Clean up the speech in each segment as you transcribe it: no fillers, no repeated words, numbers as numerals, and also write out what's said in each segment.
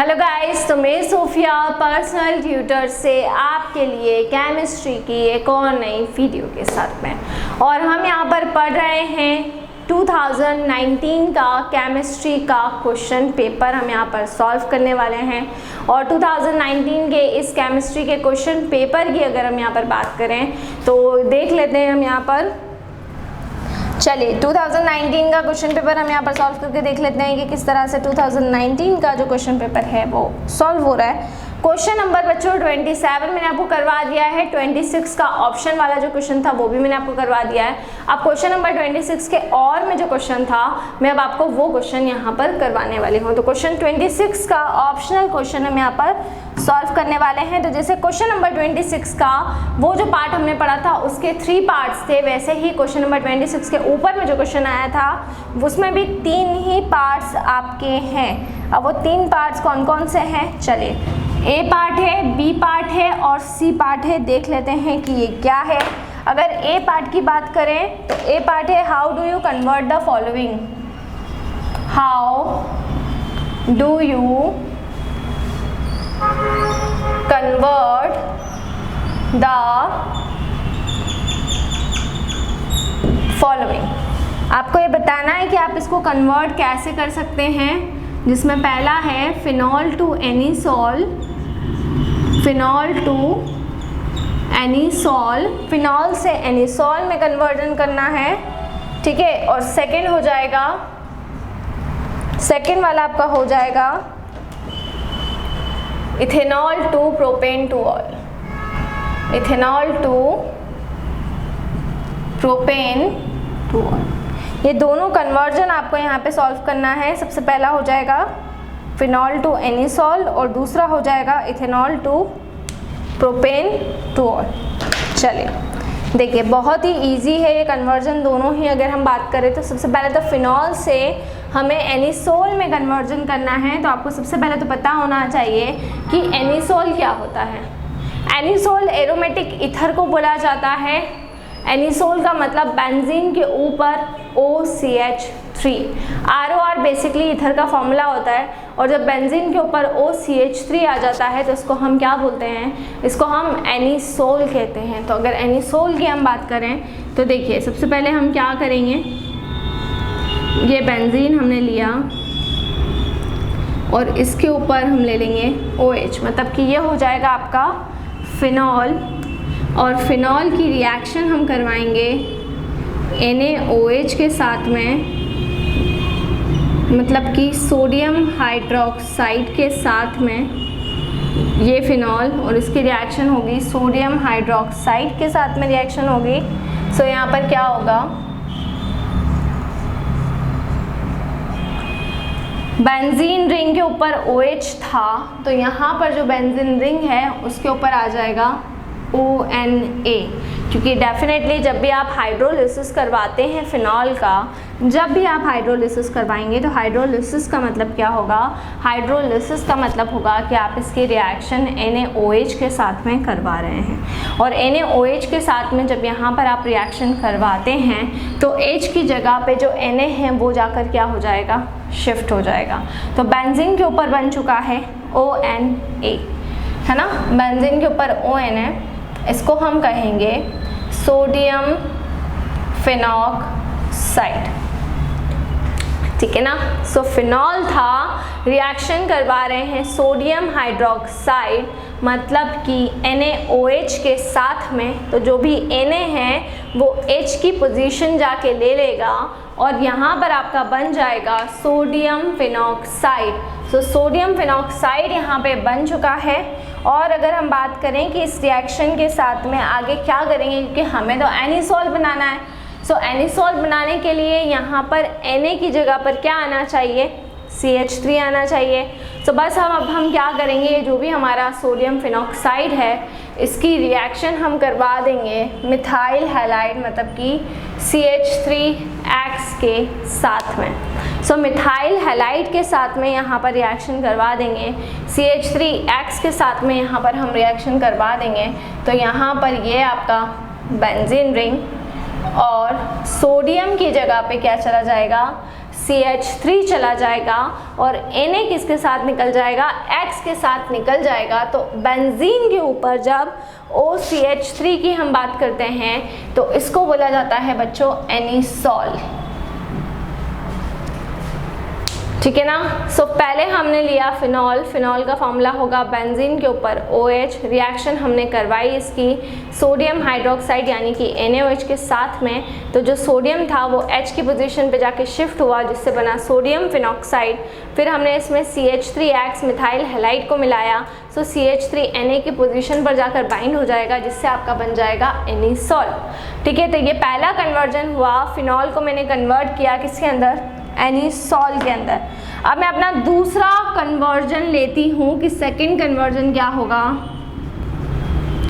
Hello guys, तो मैं Sophia personal tutor से आपके लिए केमिस्ट्री की एक और नई वीडियो के साथ में, और हम यहाँ पर पढ़ रहे हैं 2019 का केमिस्ट्री का क्वेश्चन पेपर हम यहाँ पर सॉल्व करने वाले हैं। और 2019 के इस केमिस्ट्री के क्वेश्चन पेपर की अगर हम यहाँ पर बात करें तो देख लेते हैं हम यहाँ पर। चलिए 2019 का क्वेश्चन पेपर हम यहाँ पर सॉल्व करके देख लेते हैं कि किस तरह से 2019 का जो क्वेश्चन पेपर है वो सॉल्व हो रहा है। क्वेश्चन नंबर बच्चों 27 मैंने आपको करवा दिया है, 26 का ऑप्शन वाला जो क्वेश्चन था वो भी मैंने आपको करवा दिया है। अब क्वेश्चन नंबर 26 के और में जो क्वेश्चन था मैं अब आपको वो क्वेश्चन यहाँ पर करवाने वाली हूँ। तो क्वेश्चन 26 का ऑप्शनल क्वेश्चन हम यहाँ पर सॉल्व करने वाले हैं। तो जैसे क्वेश्चन नंबर 26 का वो जो पार्ट हमने पढ़ा था उसके 3 पार्ट्स थे, वैसे ही क्वेश्चन नंबर 26 के ऊपर में जो क्वेश्चन आया था उसमें भी 3 ही पार्ट्स आपके हैं। अब वो 3 पार्ट्स कौन कौन से हैं, चलिए ए पार्ट है, बी पार्ट है और सी पार्ट है। देख लेते हैं कि ये क्या है। अगर ए पार्ट की बात करें तो ए पार्ट है how do you convert the following, how do you convert the following. आपको ये बताना है कि आप इसको कन्वर्ट कैसे कर सकते हैं, जिसमें पहला है phenol to anisole, phenol to anisole, phenol से एनीसॉल में कन्वर्जन करना है, ठीक है। और सेकंड हो जाएगा, सेकंड वाला आपका हो जाएगा ethanol to propane two ol, ethanol to propane two ol. ये दोनों कन्वर्जन आपको यहाँ पे सॉल्व करना है। सबसे पहला हो जाएगा फिनॉल टू एनीसॉल और दूसरा हो जाएगा ethanol to propane two ol. चलिए देखिए बहुत ही इजी है ये कन्वर्जन दोनों ही। अगर हम बात करें तो सबसे पहले तो फिनॉल से हमें एनीसॉल में कन्वर्जन करना है, तो आपको सबसे पहले तो पता होना चाहिए कि एनीसॉल क्या होता है। एनीसॉल एरोमेटिक ईथर को बोला जाता है। एनीसॉल का मतलब बेंजीन के ऊपर OCH3, ROR बेसिकली ईथर का फॉर्मूला होता है, और जब बेंजीन के ऊपर OCH3 आ जाता है तो इसको हम क्या बोलते हैं, इसको हम एनीसॉल कहते हैं। तो अगर एनीसॉल की हम बात करें तो देखिए सबसे पहले हम क्या करेंगे, ये बेंजीन हमने लिया और इसके ऊपर हम ले लेंगे OH, मतलब कि ये हो जाएगा आपका फिनॉल, और फिनॉल की रिएक्शन हम करवाएंगे NaOH के साथ में, मतलब कि सोडियम हाइड्रोक्साइड के साथ में ये फिनॉल, और इसकी रिएक्शन होगी सोडियम हाइड्रोक्साइड के साथ में रिएक्शन होगी। सो यहाँ पर क्या होगा, बेंजीन रिंग के ऊपर OH था तो यहाँ पर जो बेंजीन रिंग है उसके ऊपर आ जाएगा ONA, क्योंकि डेफिनेटली जब भी आप हाइड्रोलिसिस करवाते हैं फिनॉल का, जब भी आप हाइड्रोलिसिस करवाएंगे तो हाइड्रोलिसिस का मतलब क्या होगा, हाइड्रोलिसिस का मतलब होगा कि आप इसकी रिएक्शन NaOH के साथ में करवा रहे हैं। और NaOH के साथ में जब यहाँ पर आप रिएक्शन करवाते हैं तो H की जगह पे जो Na है वो जाकर क्या हो जाएगा, शिफ्ट हो जाएगा। तो बेंजीन के ऊपर बन चुका है ONA, है ना, बेंजीन के ऊपर ONA, इसको हम कहेंगे सोडियम फिनॉक्साइड, ठीक है ना। सो फिनॉल था, रिएक्शन करवा रहे हैं सोडियम हाइड्रोक्साइड, मतलब कि NaOH के साथ में, तो जो भी Na है वो H की पोजीशन जाके ले लेगा और यहाँ पर आपका बन जाएगा sodium phenoxide. So sodium phenoxide यहाँ पे बन चुका है। और अगर हम बात करें कि इस रिएक्शन के साथ में आगे क्या करेंगे, क्योंकि हमें तो एनीसॉल बनाना है। सो एनीसॉल बनाने के लिए यहाँ पर Na की जगह पर क्या आना चाहिए, CH3 आना चाहिए। तो बस अब हम क्या करेंगे, जो भी हमारा सोडियम फिनॉक्साइड है इसकी रिएक्शन हम करवा देंगे मिथाइल हैलाइड, मतलब कि CH3X के साथ में। सो मिथाइल हैलाइड के साथ में यहाँ पर रिएक्शन करवा देंगे, CH3X के साथ में यहाँ पर हम रिएक्शन करवा देंगे। तो यहाँ पर ये आपका बेंजीन रिंग और सोडियम की जगह पे क्या चला जाएगा, CH3 चला जाएगा और Na किसके साथ निकल जाएगा, X के साथ निकल जाएगा। तो बेंजीन के ऊपर जब OCH3 की हम बात करते हैं तो इसको बोला जाता है बच्चों एनिसॉल, ठीक है ना। सो पहले हमने लिया फिनॉल, फिनॉल का फॉर्मूला होगा बेंजीन के ऊपर OH, रिएक्शन हमने करवाई इसकी सोडियम हाइड्रोक्साइड यानी कि NaOH के साथ में, तो जो सोडियम था वो H की पोजीशन पे जाके शिफ्ट हुआ जिससे बना सोडियम फिनॉक्साइड। फिर हमने इसमें CH3X मिथाइल हैलाइड को मिलाया, सो CH3 Na की पोजीशन पर जाकर बाइंड हो जाएगा जिससे आपका बन जाएगा एनिसॉल, ठीक है। तो ये पहला कन्वर्जन हुआ, फिनॉल को मैंने कन्वर्ट किया किसके अंदर, एनिसॉल के अंदर। अब मैं अपना दूसरा कन्वर्जन लेती हूँ कि सेकंड कन्वर्जन क्या होगा,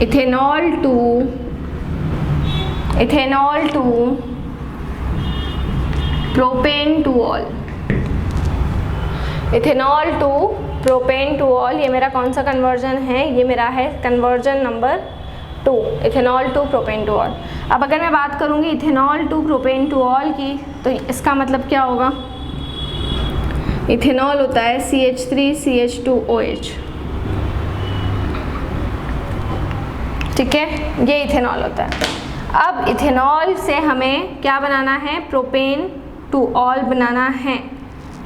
ethanol to propane two ol, ethanol to propane two ol, ये मेरा कौन सा कन्वर्जन है, ये मेरा है conversion number 2, ethanol to propane two ol. अब अगर मैं बात करूँगी ethanol to propane two ol की तो इसका मतलब क्या होगा, इथेनॉल होता है CH3CH2OH, ठीक है, ये इथेनॉल होता है। अब इथेनॉल से हमें क्या बनाना है, प्रोपेन टू ऑल बनाना है,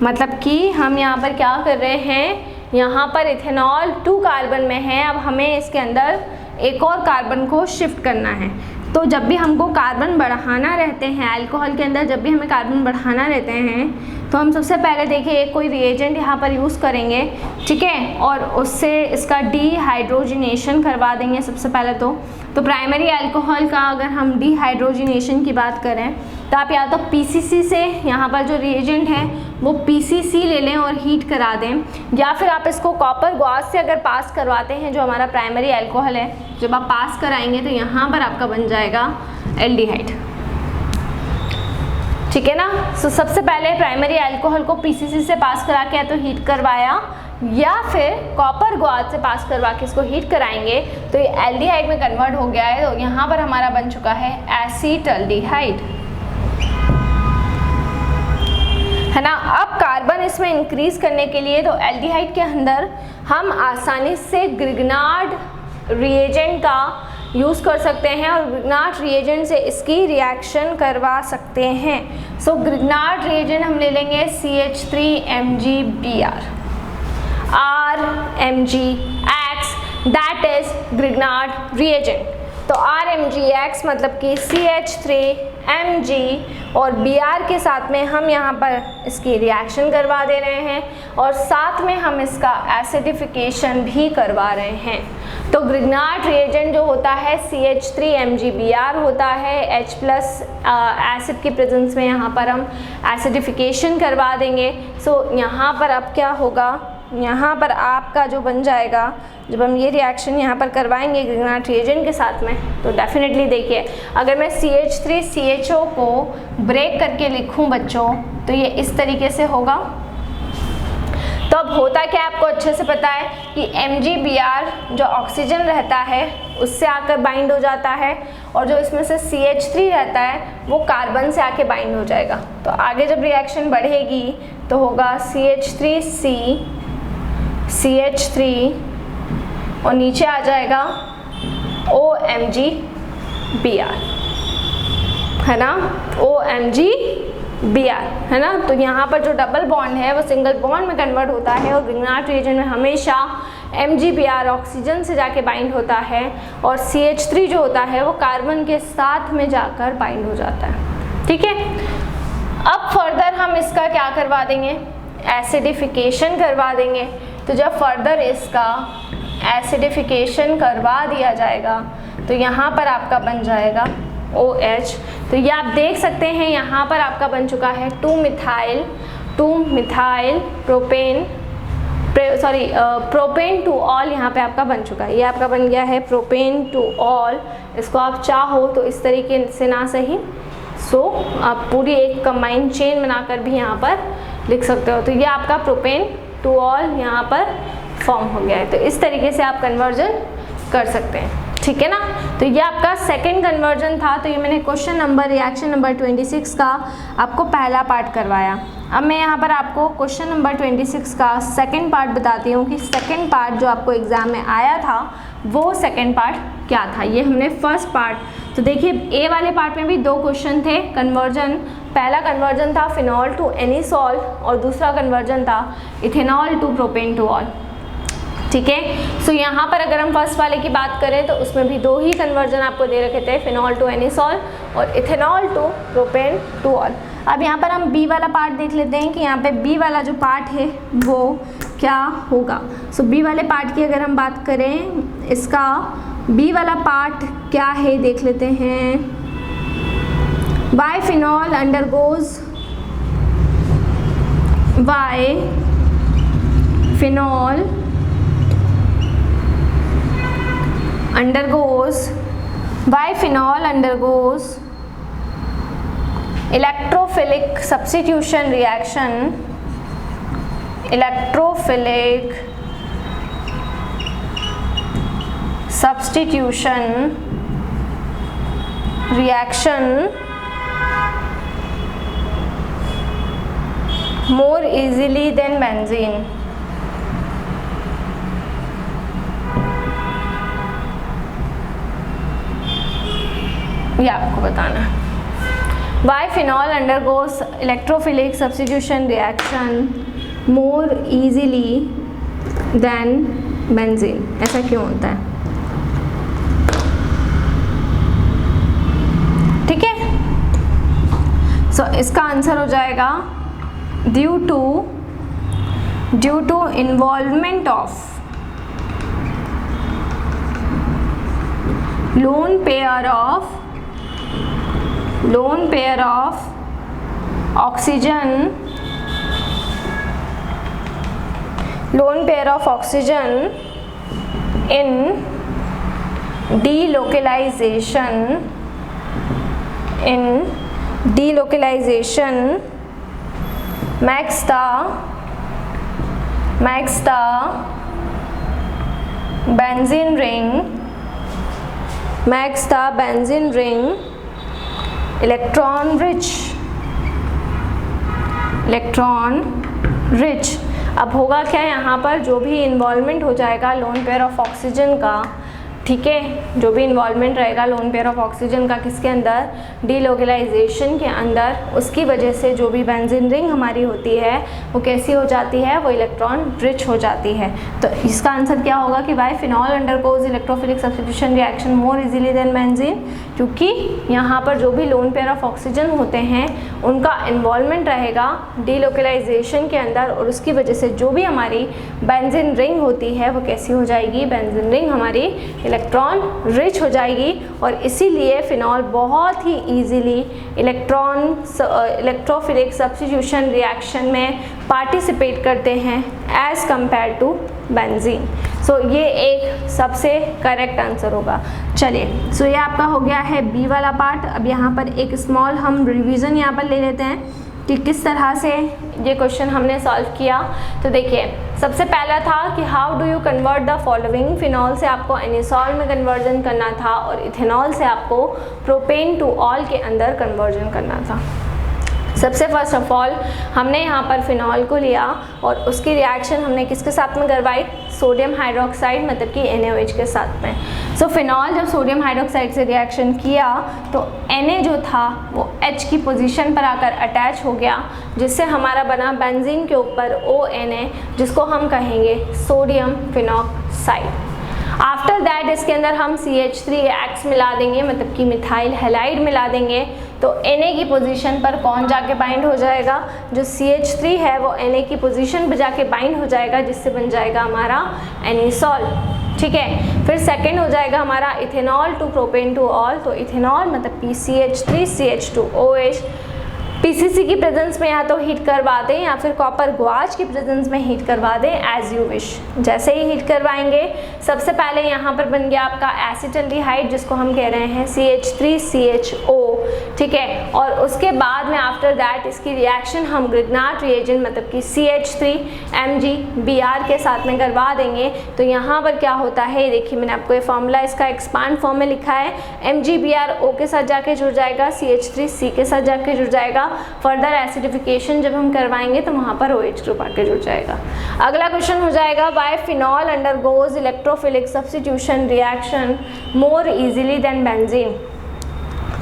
मतलब कि हम यहाँ पर क्या कर रहे हैं, यहाँ पर इथेनॉल 2 कार्बन में है, अब हमें इसके अंदर एक और कार्बन को शिफ्ट करना है। तो जब भी हमको कार्बन बढ़ाना रहते हैं अल्कोहल के अंदर, जब भी हमें कार्बन बढ़ाना रहते हैं तो हम सबसे पहले देखिए कोई रिएजेंट यहाँ पर यूज़ करेंगे, ठीक है, और उससे इसका डीहाइड्रोजिनेशन करवा देंगे सबसे पहले। तो प्राइमरी अल्कोहल का अगर हम डीहाइड्रोजिनेशन की बात करें तो आप या तो PCC से, यहाँ पर जो रिएजेंट है वो PCC ले लें और हीट करा दें, या फिर आप इसको कॉपर गॉस से अगर पास करवाते हैं जो हमारा प्राइमरी अल्कोहल है, जब आप पास कराएंगे तो यहाँ पर आपका बन जाएगा एल्डिहाइड, ठीक है ना। सो सबसे पहले प्राइमरी अल्कोहल को PCC से पास करा के या तो हीट करवाया या फिर कॉपर गॉस से पास करवा के इसको हीट कराएंगे तो ये एल्डिहाइड में कन्वर्ट हो गया है। तो यहाँ पर हमारा बन चुका है एसीटल्डिहाइड, है ना। अब कार्बन इसमें इंक्रीज करने के लिए तो एल्डिहाइड के अंदर हम आसानी से ग्रिग्नार्ड रिएजेंट का यूज़ कर सकते हैं और ग्रिग्नार्ड रिएजेंट से इसकी रिएक्शन करवा सकते हैं। सो ग्रिग्नार्ड रिएजेंट हम ले लेंगे CH3MgBr, RMgX, that is Grignard reagent. तो RMgX मतलब कि CH3Mg और Br के साथ में हम यहाँ पर इसकी रिएक्शन करवा दे रहे हैं और साथ में हम इसका एसिडिफिकेशन भी करवा रहे हैं। तो ग्रिग्नार्ड रिएजेंट जो होता है CH3MgBr होता है, H+ एसिड की प्रेजेंस में यहाँ पर हम एसिडिफिकेशन करवा देंगे। सो यहाँ पर अब क्या होगा, यहाँ पर आपका जो बन जाएगा, जब हम ये रिएक्शन यहाँ पर करवाएंगे ग्रिग्नार्ड रिएजेंट के साथ में तो डेफिनेटली देखिए अगर मैं CH3CHO को ब्रेक करके लिखूँ बच्चों तो ये इस तरीके से होगा। तो अब होता क्या आपको अच्छे से पता है कि MgBr जो ऑक्सीजन रहता है उससे आकर बाइंड हो जाता है और जो इसमें से CH3 रहता है वो कार्बन से आके बाइंड हो जाएगा। तो आगे जब रिएक्शन बढ़ेगी तो होगा CH3C CH3 और नीचे आ जाएगा OMgBr, है ना, OMgBr, है ना। तो यहाँ पर जो डबल बॉन्ड है वो सिंगल बॉन्ड में कन्वर्ट होता है और ग्रिग्नार्ड रिएजेंट में हमेशा MgBr ऑक्सीजन से जाके बाइंड होता है और CH3 जो होता है वो कार्बन के साथ में जाकर बाइंड हो जाता है, ठीक है। अब फर्दर हम इसका क्या करवा देंगे, एसिडिफिकेशन करवा देंगे। तो जब फर्दर इसका एसिडिफिकेशन करवा दिया जाएगा तो यहाँ पर आपका बन जाएगा OH। तो ये आप देख सकते हैं यहाँ पर आपका बन चुका है 2 मिथाइल प्रोपेन टू ऑल, यहाँ पे आपका बन चुका है, ये आपका बन गया है प्रोपेन टू ऑल। इसको आप चाहो तो इस तरीके से ना सही आप पूरी एक कंबाइंड चेन बनाकर भी यहाँ पर लिख सकते हो। तो ये आपका प्रोपेन टू ऑल यहाँ पर फॉर्म हो गया है। तो इस तरीके से आप कन्वर्जन कर सकते हैं, ठीक। ठीक है ना। तो ये आपका सेकंड कन्वर्जन था। तो ये मैंने क्वेश्चन नंबर रिएक्शन नंबर 26 का आपको पहला पार्ट करवाया। अब मैं यहाँ पर आपको क्वेश्चन नंबर 26 का सेकंड पार्ट बताती हूँ कि सेकंड पार्ट जो आपको एग्ज़ाम में आया था वो सेकंड पार्ट क्या था। ये हमने फर्स्ट पार्ट, तो देखिए ए वाले पार्ट में भी दो क्वेश्चन थे कन्वर्जन। पहला कन्वर्जन था फिनॉल टू एनिसॉल और दूसरा कन्वर्जन था ethanol to propane two ol. ठीक है, सो यहाँ पर अगर हम फर्स्ट वाले की बात करें तो उसमें भी दो ही कन्वर्जन आपको दे रखे थे, फिनॉल टू एनिसॉल और ethanol to propane two ol. अब यहाँ पर हम बी वाला पार्ट देख लेते हैं कि यहाँ पे बी वाला जो पार्ट है वो क्या होगा। सो बी वाले पार्ट की अगर हम बात करें, इसका बी वाला पार्ट क्या है देख लेते हैं। Why phenol undergoes why phenol undergoes electrophilic substitution reaction more easily than benzene। ये आपको बताना है। Why phenol undergoes electrophilic substitution reaction more easily than benzene, ऐसा क्यों होता है? ठीक है, सो इसका आंसर हो जाएगा due to involvement of lone pair of oxygen in delocalization makes the benzene ring electron rich। अब होगा क्या, यहाँ पर जो भी इन्वॉल्वमेंट हो जाएगा लोन पेयर ऑफ ऑक्सीजन का, ठीक है, जो भी इन्वॉल्वमेंट रहेगा लोन पेयर ऑफ ऑक्सीजन का किसके अंदर, डीलोकलाइजेशन के अंदर, उसकी वजह से जो भी बेंजीन रिंग हमारी होती है वो कैसी हो जाती है, वो इलेक्ट्रॉन रिच हो जाती है। तो इसका आंसर क्या होगा कि why phenol undergoes electrophilic substitution reaction more easily than benzene, क्योंकि यहाँ पर जो भी लोन पेयर ऑफ ऑक्सीजन होते हैं उनका इन्वॉल्वमेंट रहेगा डीलोकलाइजेशन के अंदर, और उसकी वजह से जो भी हमारी बेंजीन रिंग होती है वो कैसी हो जाएगी, बेंजीन रिंग हमारी इलेक्ट्रॉन रिच हो जाएगी। और इसीलिए फिनॉल बहुत ही इजीली इलेक्ट्रोफिलिक सब्स्टिट्यूशन रिएक्शन में पार्टिसिपेट करते हैं एज कंपेयर टू बेंजीन। सो ये एक सबसे करेक्ट आंसर होगा। चलिए, सो ये आपका हो गया है बी वाला पार्ट। अब यहाँ पर एक स्मॉल हम रिवीजन यहाँ पर ले लेते हैं कि किस तरह से ये क्वेश्चन हमने सॉल्व किया। तो देखिए, सबसे पहला था कि how do you convert the following. Phenol से आपको एनिसॉल में कन्वर्जन करना था और इथेनॉल से आपको प्रोपेन टू ऑल के अंदर कन्वर्जन करना था। सबसे फर्स्ट ऑफ ऑल हमने यहाँ पर फिनॉल को लिया और उसकी रिएक्शन हमने किसके साथ में करवाई, सोडियम हाइड्रोक्साइड मतलब कि NaOH के साथ में। सो फिनॉल जब सोडियम हाइड्रोक्साइड से रिएक्शन किया तो Na जो था वो H की पोजीशन पर आकर अटैच हो गया, जिससे हमारा बना बेंजीन के ऊपर ONa, जिसको हम कहेंगे सोडियम फिनॉक्साइड। आफ्टर दैट इसके अंदर हम CH3X मिला देंगे, मतलब कि मिथाइल हैलाइड मिला देंगे। तो Na की पोजीशन पर कौन जाके बाइंड हो जाएगा, जो CH3 है वो Na की पोजीशन पर जाके बाइंड हो जाएगा, जिससे बन जाएगा हमारा एनिसॉल। ठीक है, फिर सेकंड हो जाएगा हमारा ethanol to propane two ol. तो इथेनॉल मतलब PCH3CH2OH, पीसीसी की प्रेजेंस में या तो हीट करवा दें या फिर कॉपर गुआच की प्रेजेंस में हीट करवा दें, एज यू विश। जैसे ही हीट करवाएंगे, सबसे पहले यहाँ पर बन गया आपका एसिटल्डिहाइड, जिसको हम कह रहे हैं CH3CHO, ठीक है। और उसके बाद में आफ्टर दैट इसकी रिएक्शन हम ग्रिग्नार्ड रिएजेंट मतलब कि CH3MgBr के साथ में करवा देंगे। तो यहाँ पर क्या होता है, देखिए मैंने आपको ये फॉर्मूला इसका एक्सपांड फॉर्म में लिखा है। MgBr O के साथ जाके जुड़ जाएगा, CH3C के साथ जाके जुड़ जाएगा। फर्दर एसिडिफिकेशन जब हम करवाएंगे तो वहाँ पर OH ग्रुप आके जुड़ जाएगा। अगला क्वेश्चन हो जाएगा, why phenol undergoes electrophilic substitution reaction more easily than benzene.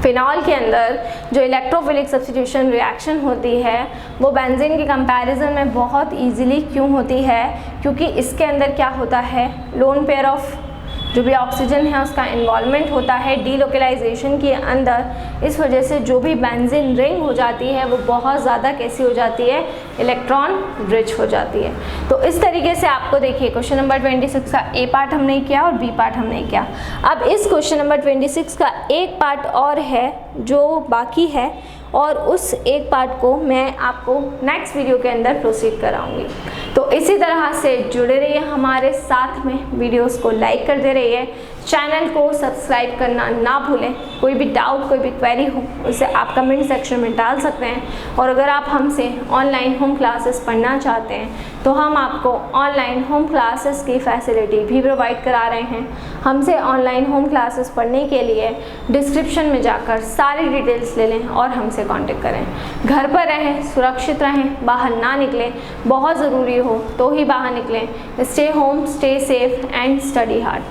Phenol के अंदर जो इलेक्ट्रोफिलिक सब्स्टिट्यूशन रिएक्शन होती है वो बेंजीन के कंपैरिजन में बहुत इजीली क्यों होती है, क्योंकि इसके अंदर क्या होता है, लोन पेयर ऑफ जो भी ऑक्सीजन है उसका इन्वॉल्वमेंट होता है डीलोकलाइजेशन के अंदर। इस वजह से जो भी बेंजीन रिंग हो जाती है वो बहुत ज़्यादा कैसी हो जाती है, इलेक्ट्रॉन रिच हो जाती है। तो इस तरीके से आपको देखिए क्वेश्चन नंबर 26 का ए पार्ट हमने किया और बी पार्ट हमने किया। अब इस क्वेश्चन नंबर 26 का एक पार्ट और है जो बाकी है, और उस एक पार्ट को मैं आपको नेक्स्ट वीडियो के अंदर प्रोसीड कराऊंगी। तो इसी तरह से जुड़े रहिए हमारे साथ में, वीडियोस को लाइक करते रहिए, चैनल को सब्सक्राइब करना ना भूलें। कोई भी डाउट, कोई भी क्वेरी हो उसे आप कमेंट सेक्शन में डाल सकते हैं। और अगर आप हमसे ऑनलाइन होम क्लासेस पढ़ना चाहते हैं तो हम आपको ऑनलाइन होम क्लासेस की फैसिलिटी भी प्रोवाइड करा रहे हैं। हमसे ऑनलाइन होम क्लासेस पढ़ने के लिए डिस्क्रिप्शन में जाकर सारी डिटेल्स ले लें और हमसे कांटेक्ट करें। घर पर रहें, सुरक्षित रहें, बाहर ना निकलें, बहुत ज़रूरी हो तो ही बाहर निकलें। Stay home, stay safe and study hard,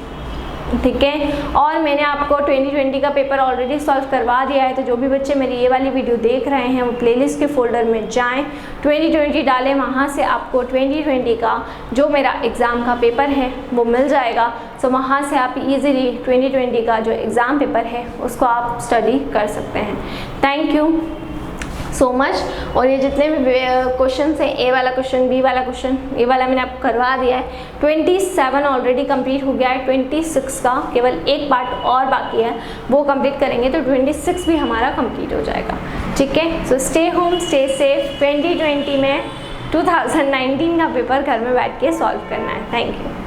ठीक है। और मैंने आपको 2020 का पेपर ऑलरेडी सॉल्व करवा दिया है, तो जो भी बच्चे मेरी ये वाली वीडियो देख रहे हैं वो प्लेलिस्ट के फोल्डर में जाएं, 2020 डालें, वहाँ से आपको 2020 का जो मेरा एग्ज़ाम का पेपर है वो मिल जाएगा। सो वहाँ से आप इजीली 2020 का जो एग्ज़ाम पेपर है उसको आप स्टडी कर सकते हैं। Thank you so much. और ये जितने भी क्वेश्चन हैं, ए वाला क्वेश्चन, बी वाला क्वेश्चन, ए वाला मैंने आपको करवा दिया है। 27 ऑलरेडी कंप्लीट हो गया है, 26 का केवल एक पार्ट और बाकी है, वो कंप्लीट करेंगे तो 26 भी हमारा कंप्लीट हो जाएगा, ठीक है। So stay home, stay safe. 2020 में 2019 का पेपर घर में बैठ के सॉल्व करना है। Thank you.